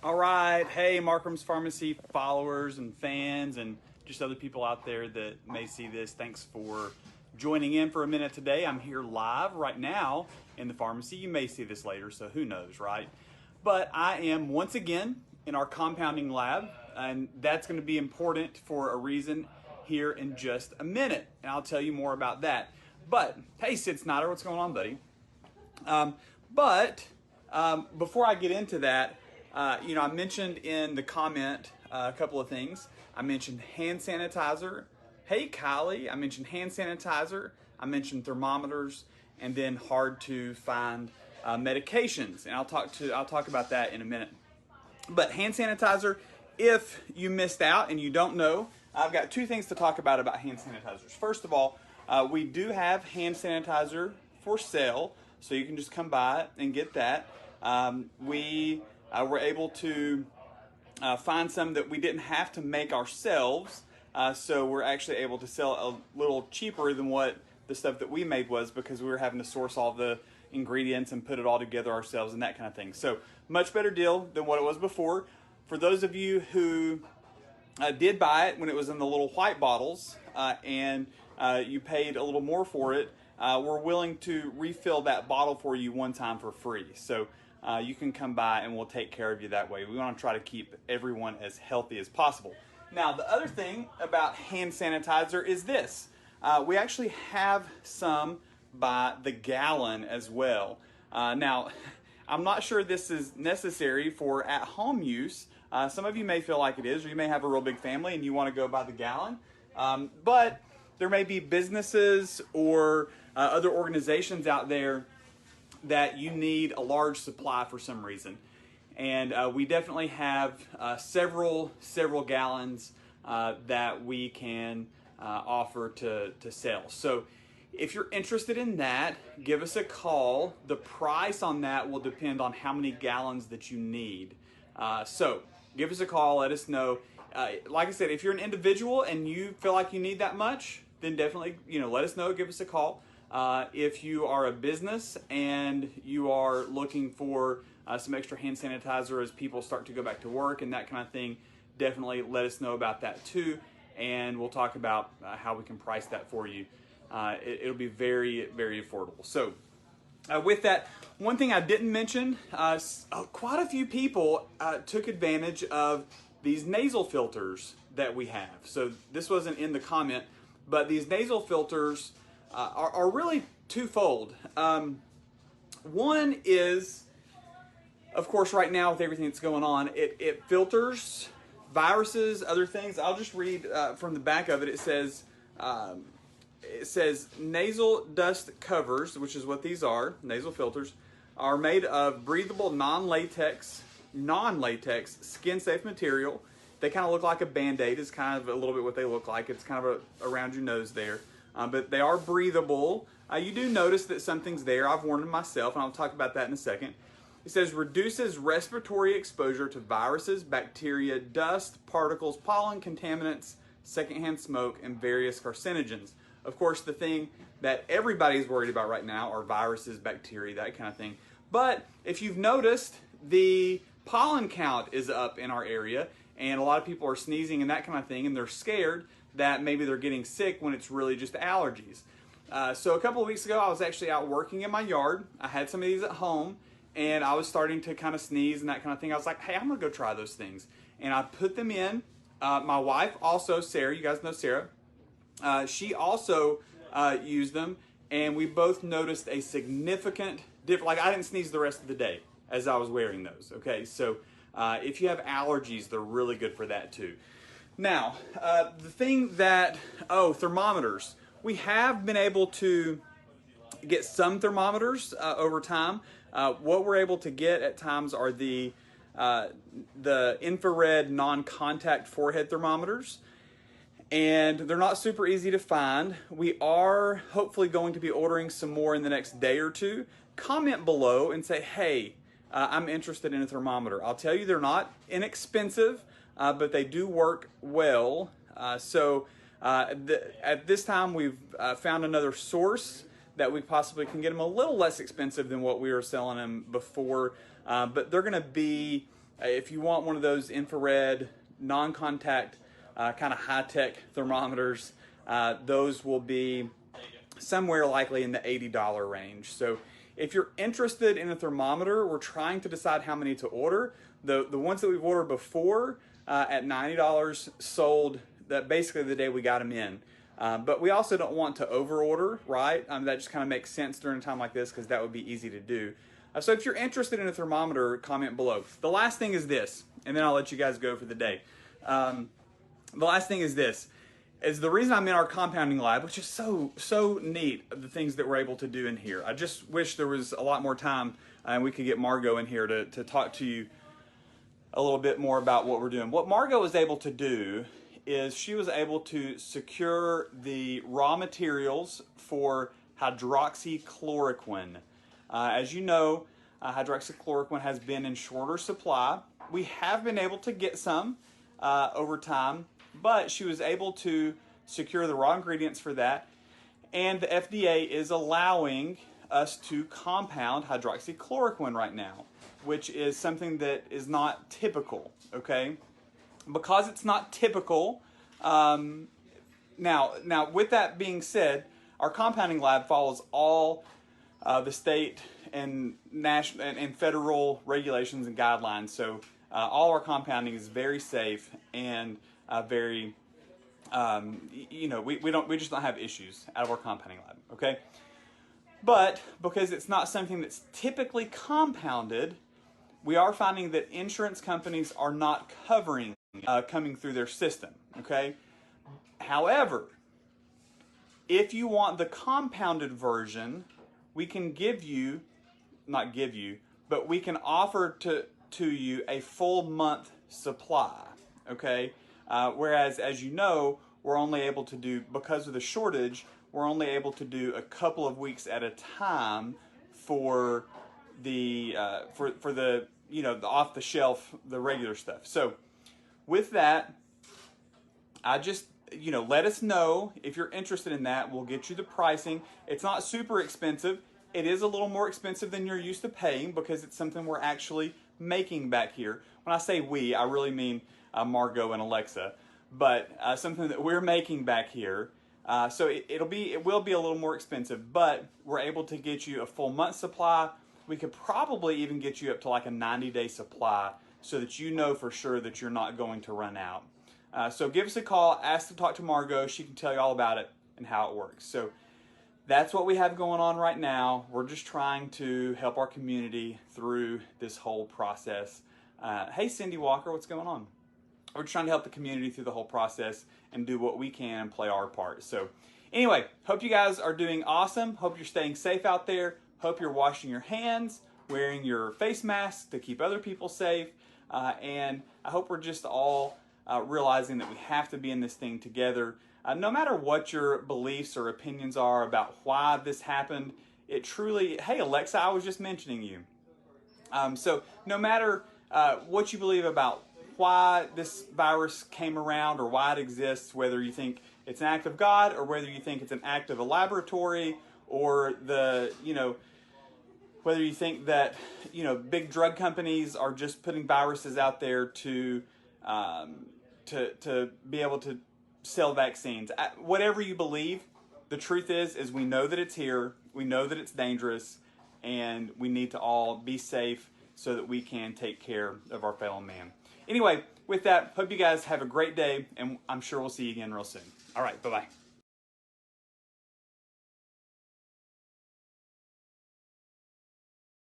All right. Hey, Marcrom's Pharmacy followers and fans and just other people out there that may see this. Thanks for joining in for a minute today. I'm here live right now in the pharmacy. You may see this later, so who knows, right? But I am once again in our compounding lab, and that's going to be important for a reason here in just a minute. And I'll tell you more about that. But, hey, Sid Snyder, what's going on, buddy? Before I get into that, I mentioned in the comment a couple of things. I mentioned hand sanitizer. Hey, Kylie. I mentioned hand sanitizer. I mentioned thermometers, and then hard to find medications. And I'll talk about that in a minute. But hand sanitizer, if you missed out and you don't know, I've got two things to talk about hand sanitizers. First of all, we do have hand sanitizer for sale, so you can just come by and get that. We were able to find some that we didn't have to make ourselves, so we're actually able to sell a little cheaper than what the stuff that we made was, because we were having to source all the ingredients and put it all together ourselves and that kind of thing. So much better deal than what it was before. For those of you who did buy it when it was in the little white bottles and you paid a little more for it, we're willing to refill that bottle for you one time for free. So you can come by and we'll take care of you that way. We want to try to keep everyone as healthy as possible. Now, the other thing about hand sanitizer is this. We actually have some by the gallon as well. Now, I'm not sure this is necessary for at-home use. Some of you may feel like it is, or you may have a real big family and you want to go by the gallon. But there may be businesses or other organizations out there that you need a large supply for some reason. And we definitely have several gallons that we can offer to sell. So if you're interested in that, give us a call. The price on that will depend on how many gallons that you need. So give us a call, let us know. Like I said, if you're an individual and you feel like you need that much, then definitely, let us know, give us a call. If you are a business and you are looking for some extra hand sanitizer as people start to go back to work and that kind of thing, definitely let us know about that too, and we'll talk about how we can price that for you. It'll be very, very affordable. So with that, one thing I didn't mention, quite a few people took advantage of these nasal filters that we have. So this wasn't in the comment, but these nasal filters are really twofold. One is, of course, right now with everything that's going on, it filters viruses, other things. I'll just read from the back of it. It says nasal dust covers, which is what these are, nasal filters, are made of breathable non-latex, skin-safe material. They kind of look like a Band-Aid. It's kind of a little bit what they look like. It's kind of around your nose there. But they are breathable. You do notice that something's there. I've worn them myself, and I'll talk about that in a second. It says reduces respiratory exposure to viruses, bacteria, dust, particles, pollen, contaminants, secondhand smoke, and various carcinogens. Of course, the thing that everybody's worried about right now are viruses, bacteria, that kind of thing. But if you've noticed, the pollen count is up in our area, and a lot of people are sneezing and that kind of thing, and they're scared that maybe they're getting sick when it's really just allergies. So a couple of weeks ago, I was actually out working in my yard. I had some of these at home, and I was starting to kind of sneeze and that kind of thing. I was like, hey, I'm going to go try those things. And I put them in. My wife also, Sarah, you guys know Sarah, she also used them, and we both noticed a significant difference. Like, I didn't sneeze the rest of the day as I was wearing those, okay? So if you have allergies, they're really good for that too. Now, the thing that, thermometers. We have been able to get some thermometers over time. What we're able to get at times are the infrared non-contact forehead thermometers. And they're not super easy to find. We are hopefully going to be ordering some more in the next day or two. Comment below and say, hey, I'm interested in a thermometer. I'll tell you, they're not inexpensive, but they do work well. At this time, we've found another source that we possibly can get them a little less expensive than what we were selling them before. But they're going to be if you want one of those infrared, non-contact, kind of high-tech thermometers, those will be somewhere likely in the $80 range. So if you're interested in a thermometer, we're trying to decide how many to order. The ones that we've ordered before at $90 sold that basically the day we got them in. But we also don't want to over order, right? That just kind of makes sense during a time like this because that would be easy to do. So if you're interested in a thermometer, comment below. The last thing is this, and then I'll let you guys go for the day. The last thing is this. Is the reason I'm in our compounding lab, which is so neat, the things that we're able to do in here. I just wish there was a lot more time and we could get Margot in here to talk to you a little bit more about what we're doing. What Margot was able to do is she was able to secure the raw materials for hydroxychloroquine. As you know, hydroxychloroquine has been in shorter supply. We have been able to get some over time, but she was able to secure the raw ingredients for that, and the FDA is allowing us to compound hydroxychloroquine right now, which is something that is not typical, okay? Because it's not typical, now with that being said, our compounding lab follows all the state and national and federal regulations and guidelines, so all our compounding is very safe and very, we just don't have issues out of our compounding lab, okay? But because it's not something that's typically compounded, we are finding that insurance companies are not covering coming through their system, okay? However, if you want the compounded version, we can but we can offer to you a full month supply, okay? Whereas, as you know, we're only able to do, because of the shortage, we're only able to do a couple of weeks at a time for the the off the shelf, the regular stuff. So with that, I just let us know if you're interested in that. We'll get you the pricing. It's not super expensive. It is a little more expensive than you're used to paying because it's something we're actually making back here. When I say we, I really mean Margot and Alexa, but something that we're making back here. So it will be a little more expensive, but we're able to get you a full month supply. We could probably even get you up to like a 90-day supply so that you know for sure that you're not going to run out. So give us a call, ask to talk to Margot. She can tell you all about it and how it works. So that's what we have going on right now. We're just trying to help our community through this whole process. Hey, Cindy Walker, what's going on? We're trying to help the community through the whole process and do what we can and play our part. So anyway, hope you guys are doing awesome. Hope you're staying safe out there. Hope you're washing your hands, wearing your face masks to keep other people safe. And I hope we're just all realizing that we have to be in this thing together. No matter what your beliefs or opinions are about why this happened, it truly, hey Alexa, I was just mentioning you. So no matter what you believe about why this virus came around or why it exists, whether you think it's an act of God or whether you think it's an act of a laboratory or whether you think that, big drug companies are just putting viruses out there to be able to sell vaccines. Whatever you believe, the truth is we know that it's here, we know that it's dangerous, and we need to all be safe so that we can take care of our fellow man. Anyway, with that, hope you guys have a great day, and I'm sure we'll see you again real soon. All right, bye-bye.